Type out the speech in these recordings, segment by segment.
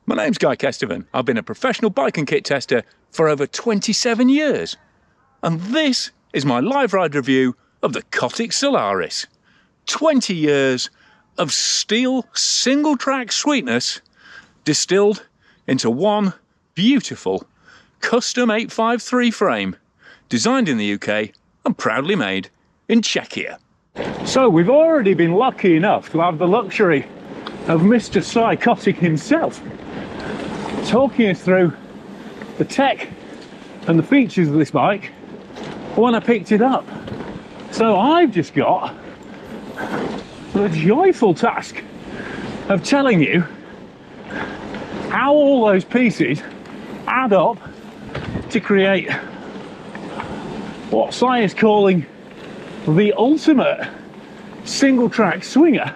My name's Guy Kestevan. I've been a professional bike and kit tester for over 27 years. And this is my live ride review of the Cotic Solaris. 20 years of steel single track sweetness distilled into one beautiful custom 853 frame, designed in the UK and proudly made in Czechia. So we've already been lucky enough to have the luxury of Mr. Cy Cotic himself talking us through the tech and the features of this bike when I picked it up. So I've just got the joyful task of telling you how all those pieces add up to create what Cy is calling the ultimate single track swinger,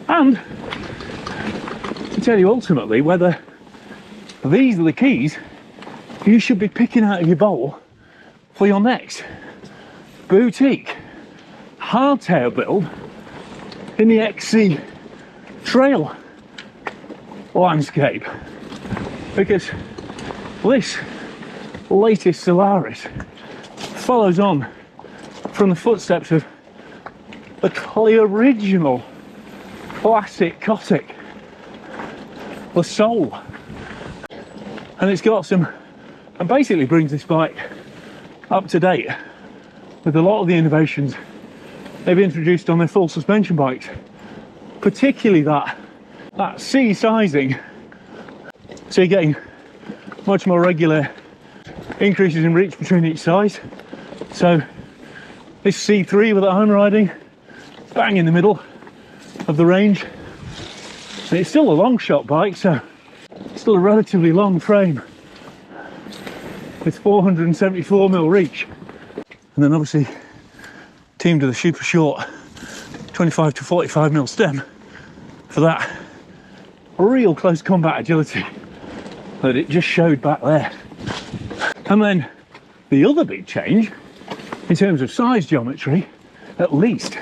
and to tell you ultimately whether these are the keys you should be picking out of your bowl for your next boutique hardtail build in the XC trail landscape. Because this latest Solaris follows on from the footsteps of the original classic Cotic, the Soul, and it's got some, and basically brings this bike up to date with a lot of the innovations they've introduced on their full suspension bikes, particularly that C sizing, so you're getting much more regular increases in reach between each size. So this C3 that I'm riding, bang in the middle of the range, and it's still a long shot bike, so it's still a relatively long frame with 474mm reach, and then obviously teamed with a super short 25 to 45mm stem for that real close combat agility that it just showed back there. And then the other big change in terms of size geometry, at least,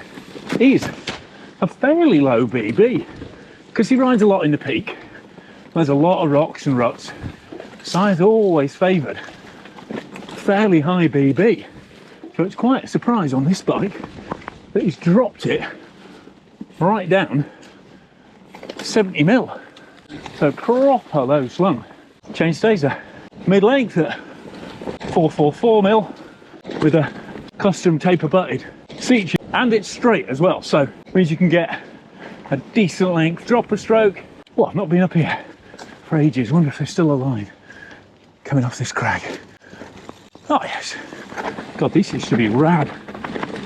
is a fairly low BB, because he rides a lot in the peak. There's a lot of rocks and ruts. Size always favoured fairly high BB, so it's quite a surprise on this bike that he's dropped it right down 70mm, so proper low slung. Chainstays are mid-length at 444mm with a custom taper butted seat tube, and it's straight as well, so it means you can get a decent length dropper stroke. Well, I've not been up here for ages. Wonder if there's still a line coming off this crag. Oh yes, God, these used to be rad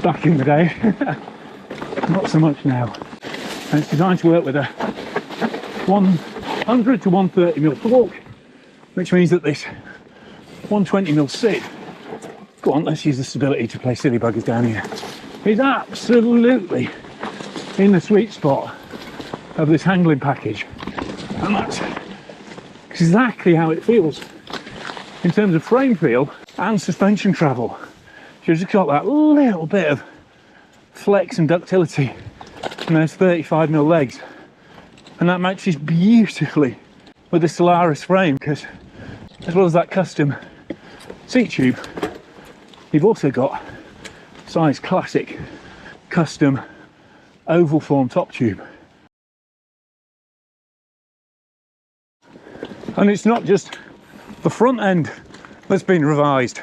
back in the day. Not so much now. And it's designed to work with a 100 to 130mm fork, which means that this 120mm seat, go on, let's use the stability to play silly buggers down here, is absolutely in the sweet spot of this handling package. And that's exactly how it feels in terms of frame feel and suspension travel. You've just got that little bit of flex and ductility in those 35mm legs, and that matches beautifully with the Solaris frame, because as well as that custom seat tube, you've also got size classic custom oval form top tube. And it's not just the front end that's been revised,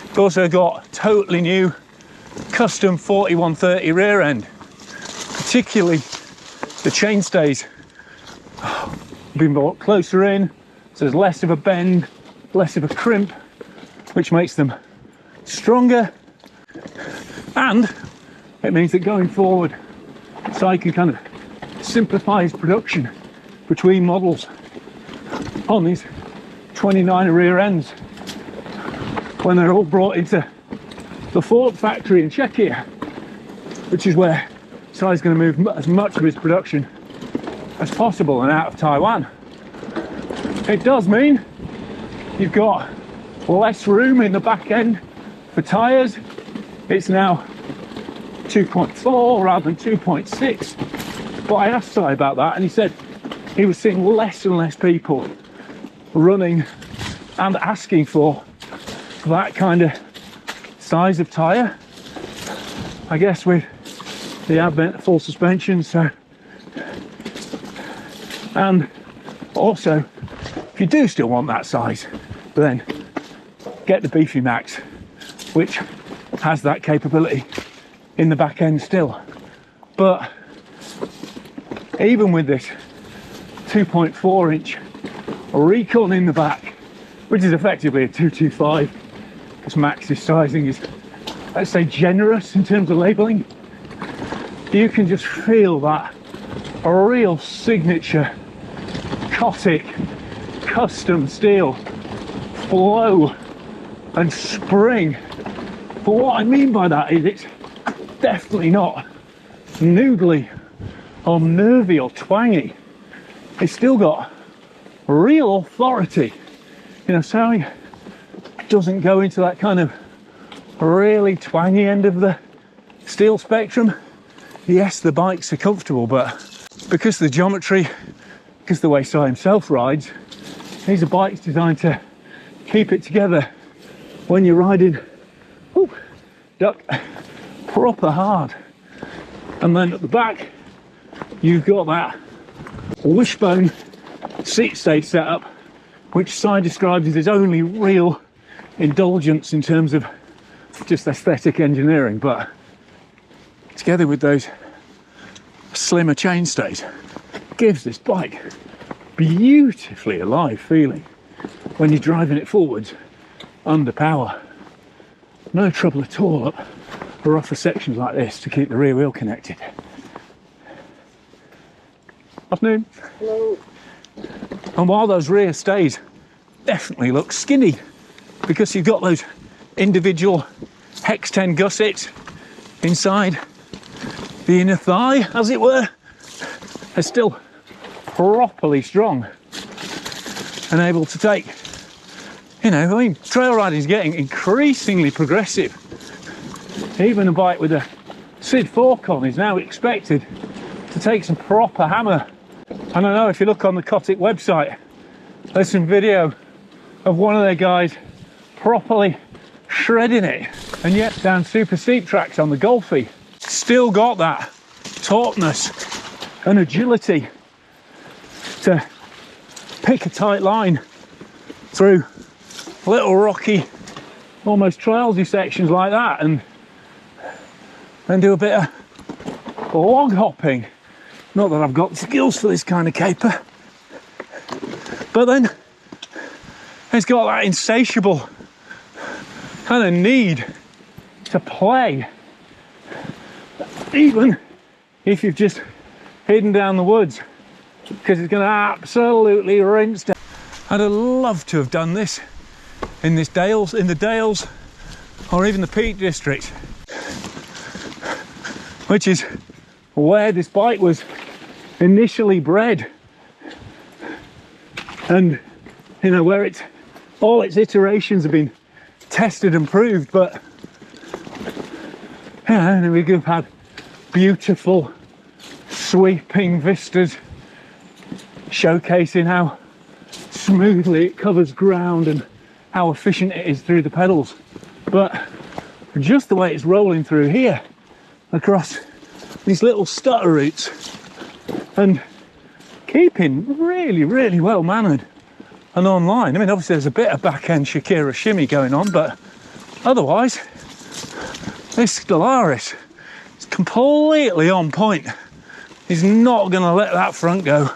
it's also got totally new custom 4130 rear end, particularly the chainstays been brought closer in, so there's less of a bend, less of a crimp, which makes them stronger, and it means that going forward, Cy can kind of simplify his production between models on these 29 rear ends when they're all brought into the Ford factory in Czechia, which is where Cy's going to move as much of his production as possible and out of Taiwan. It does mean you've got less room in the back end for tyres. It's now 2.4 rather than 2.6, but I asked Cy about that and he said he was seeing less and less people running and asking for that kind of size of tyre. I guess with the advent of full suspension, so. And also, if you do still want that size, then get the Beefy Max, which has that capability in the back end still. But even with this 2.4 inch recon in the back, which is effectively a 225, because Max's sizing is, let's say, generous in terms of labelling, you can just feel that a real signature Cotic custom steel flow and spring. But what I mean by that is it's definitely not noodly or nervy or twangy. It's still got real authority. You know, so it doesn't go into that kind of really twangy end of the steel spectrum. Yes, the bikes are comfortable, but because the geometry, because the way Si himself rides, these are bikes designed to keep it together when you're riding, whoo, duck, proper hard. And then at the back, you've got that wishbone seat stay setup, which Si describes as his only real indulgence in terms of just aesthetic engineering, but together with those slimmer chainstays, gives this bike beautifully alive feeling when you're driving it forwards under power. No trouble at all up rougher sections like this to keep the rear wheel connected. Afternoon. Hello. And while those rear stays definitely look skinny because you've got those individual hex 10 gussets inside the inner thigh, as it were, they're still properly strong and able to take, you know, I mean, trail riding is getting increasingly progressive. Even a bike with a SID fork on is now expected to take some proper hammer. And I know if you look on the Cotic website, there's some video of one of their guys properly shredding it, and yet down super steep tracks on the Golfy, still got that tautness and agility to pick a tight line through little rocky, almost trailsy sections like that, and then do a bit of log hopping. Not that I've got the skills for this kind of caper, but then it's got that insatiable kind of need to play, even if you've just hidden down the woods, because it's going to absolutely rinse down. I'd have loved to have done this in the Dales, or even the Peak District, which is where this bike was initially bred, and you know, where all its iterations have been tested and proved. But yeah, we could have had beautiful sweeping vistas showcasing how smoothly it covers ground and how efficient it is through the pedals, but just the way it's rolling through here across these little stutter routes and keeping really well mannered and online. I mean, obviously there's a bit of back end Shakira shimmy going on, but otherwise this Solaris is completely on point. He's not going to let that front go.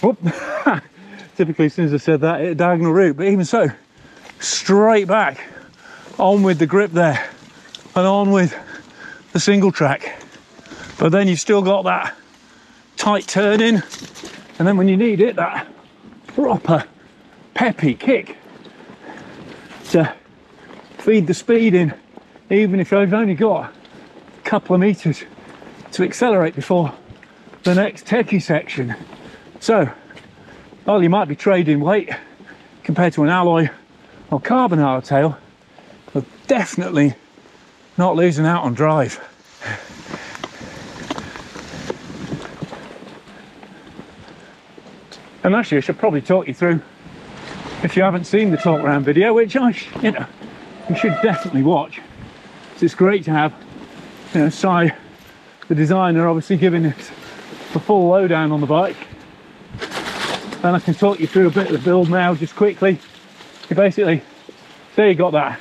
Whoop. Typically, as soon as I said that, a diagonal route, but even so, straight back, on with the grip there, and on with the single track. But then you've still got that tight turn in, and then when you need it, that proper peppy kick to feed the speed in, even if I've only got a couple of meters to accelerate before the next techie section. So, while you might be trading weight compared to an alloy or carbon hardtail, but definitely not losing out on drive. And actually I should probably talk you through, if you haven't seen the talk around video, which you should definitely watch. So it's great to have, Si, the designer, obviously giving us the full lowdown on the bike. And I can talk you through a bit of the build now, just quickly. You basically, there you got that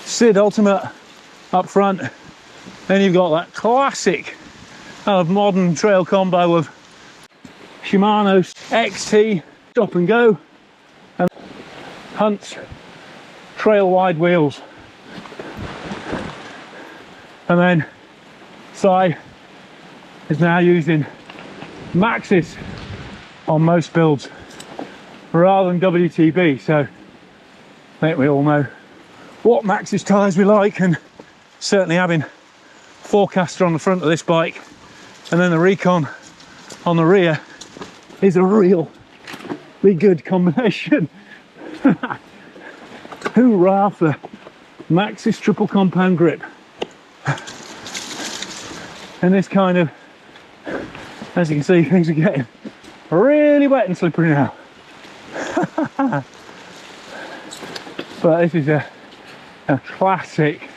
Sid Ultimate up front. Then you've got that classic kind of modern trail combo of Shimano XT stop and go and Hunt's trail wide wheels. And then Si is now using Maxxis on most builds rather than WTB, so I think we all know what Maxxis tyres we like, and certainly having Forecaster on the front of this bike and then the Recon on the rear is a really good combination. Hoorah for Maxxis triple compound grip. And this kind of, as you can see, things are getting really wet and slippery now. But this is a classic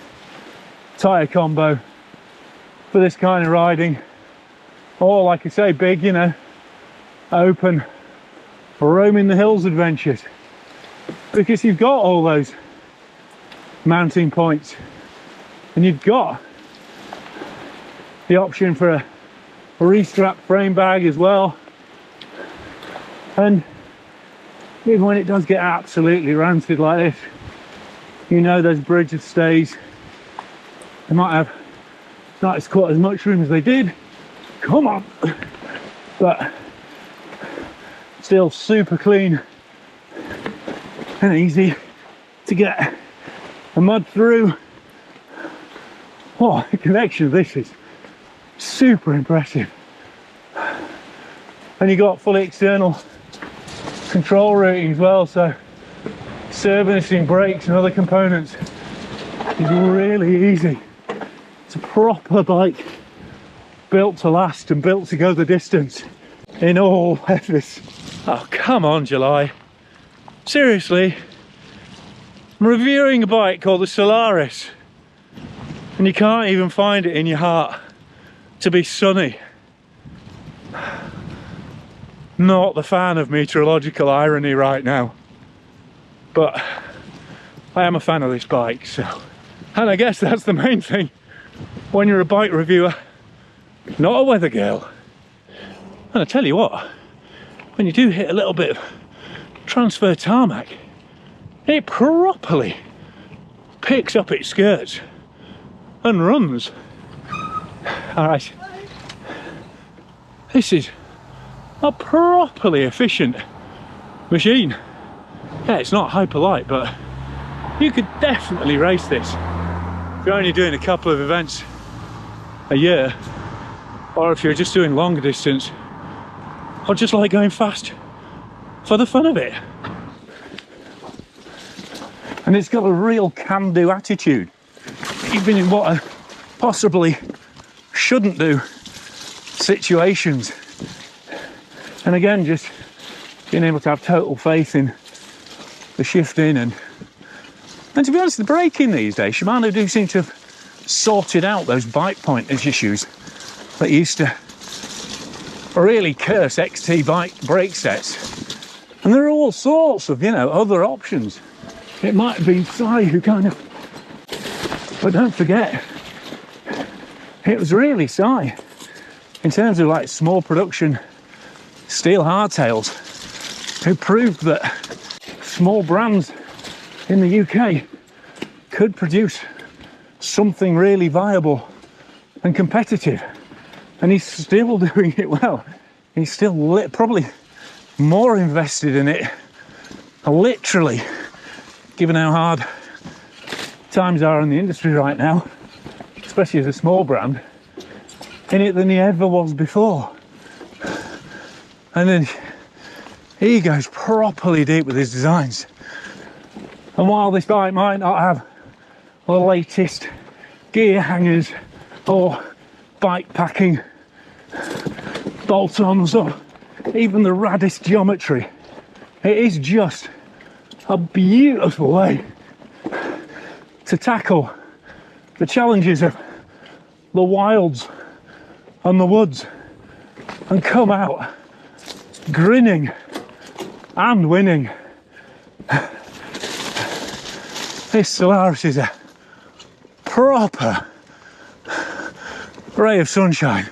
tyre combo for this kind of riding. Or like I say, big, open, roaming the hills adventures. Because you've got all those mounting points, and you've got the option for a restrap frame bag as well. And even when it does get absolutely rancid like this, those bridges stays, they might have not as quite as much room as they did, come on, but still super clean and easy to get the mud through. Oh, the connection of this is super impressive. And you got fully external control routing as well, so servicing brakes and other components is really easy. It's a proper bike, built to last and built to go the distance in all weathers. Oh, come on, July. Seriously, I'm reviewing a bike called the Solaris, and you can't even find it in your heart to be sunny. Not the fan of meteorological irony right now, but I am a fan of this bike, so. And I guess that's the main thing when you're a bike reviewer, not a weather girl. And I tell you what, when you do hit a little bit of transfer tarmac, it properly picks up its skirts and runs. All right, this is a properly efficient machine. Yeah, it's not hyper light, but you could definitely race this if you're only doing a couple of events a year, or if you're just doing longer distance, or just like going fast for the fun of it. And it's got a real can-do attitude, even in what are possibly shouldn't do situations. And again, just being able to have total faith in the shifting and to be honest, the braking these days, Shimano do seem to have sorted out those bike pointers issues that used to really curse XT bike brake sets. And there are all sorts of, other options. It might have been Si who kind of, but don't forget, it was really Si in terms of like small production steel hardtails who proved that small brands in the UK could produce something really viable and competitive, and he's still doing it well. He's still probably more invested in it, literally, given how hard times are in the industry right now, especially as a small brand, in it than he ever was before. And then he goes properly deep with his designs. And while this bike might not have the latest gear hangers or bike packing bolt-ons or even the raddest geometry. It is just a beautiful way to tackle the challenges of the wilds and the woods and come out grinning and winning. This Solaris is a proper ray of sunshine,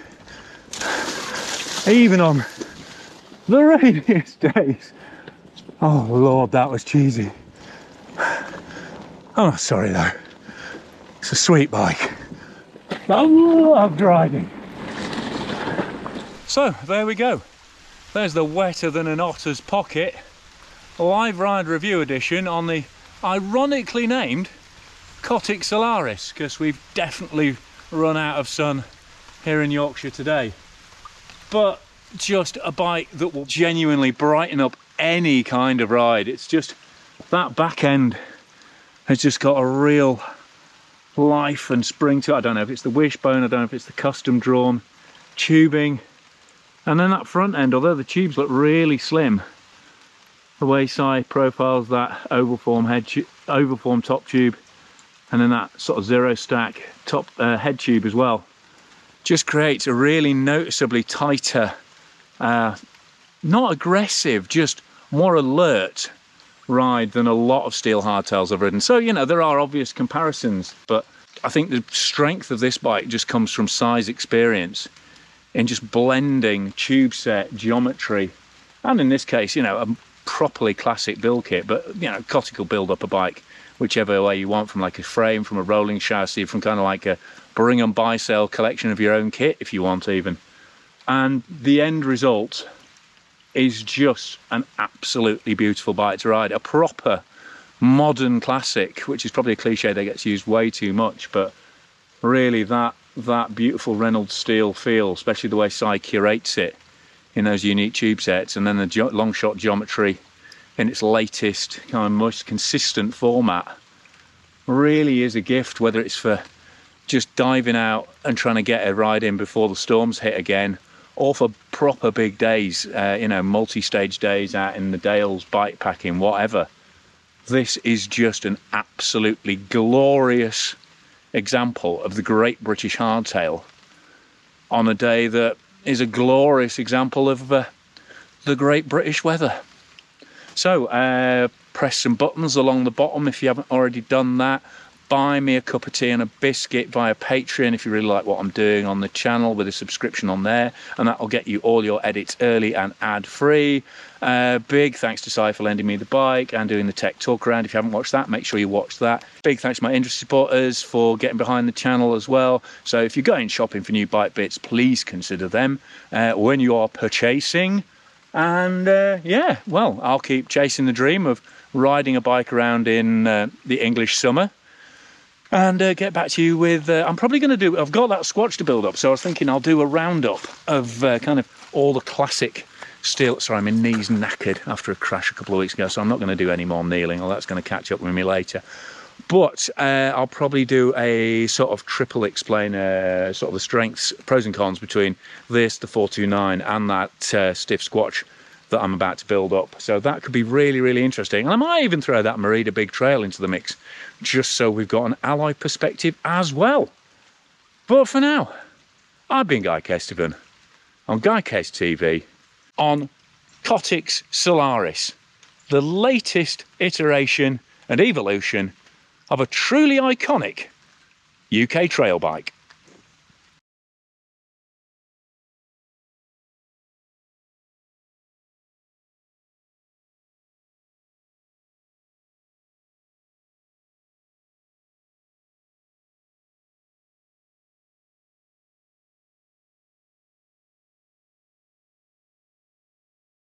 even on the rainiest days. Oh Lord, that was cheesy. I'm not sorry though. It's a sweet bike. I love driving. So there we go. There's the wetter than an otter's pocket live ride review edition on the ironically named Cotic Solaris, because we've definitely run out of sun here in Yorkshire today. But just a bike that will genuinely brighten up any kind of ride. It's just that back end has just got a real life and spring to it. I don't know if it's the wishbone, I don't know if it's the custom drawn tubing, and then that front end, although the tubes look really slim, the way Si profiles that oval form top tube, and then that sort of zero stack top head tube as well, just creates a really noticeably tighter, not aggressive, just more alert ride than a lot of steel hardtails I've ridden. So, you know, there are obvious comparisons, but I think the strength of this bike just comes from Si's experience in just blending tube set, geometry, and in this case, you know, a properly classic build kit. But, you know, Cotic will build up a bike whichever way you want, from like a frame, from a rolling chassis, from kind of like a bring and buy sale collection of your own kit if you want even. And the end result is just an absolutely beautiful bike to ride. A proper modern classic, which is probably a cliche that gets used way too much, but really that beautiful Reynolds steel feel, especially the way Si curates it in those unique tube sets, and then the long shot geometry in its latest kind of most consistent format, really is a gift, whether it's for just diving out and trying to get a ride in before the storms hit again, or for proper big days, you know, multi-stage days out in the Dales, bike packing, whatever. This is just an absolutely glorious example of the great British hardtail on a day that is a glorious example of the great British weather. So press some buttons along the bottom if you haven't already done that. Buy me a cup of tea and a biscuit via Patreon if you really like what I'm doing on the channel, with a subscription on there, and that'll get you all your edits early and ad-free. Big thanks to Si for lending me the bike and doing the tech talk around. If you haven't watched that, make sure you watch that. Big thanks to my industry supporters for getting behind the channel as well. So if you're going shopping for new bike bits, please consider them when you are purchasing. And yeah, well, I'll keep chasing the dream of riding a bike around in the English summer, and get back to you with, I'm probably going to do, I've got that Squatch to build up, so I was thinking I'll do a roundup of kind of all the classic steel. Sorry, my knee's knackered after a crash a couple of weeks ago, so I'm not going to do any more kneeling, or that's going to catch up with me later. But I'll probably do a sort of triple explain sort of the strengths, pros and cons between this, the 429, and that stiff Squatch that I'm about to build up. So that could be really, really interesting. And I might even throw that Merida Big Trail into the mix, just so we've got an alloy perspective as well. But for now, I've been Guy Kesteven on Guy Kest TV on Cotic's Solaris, the latest iteration and evolution of a truly iconic UK trail bike.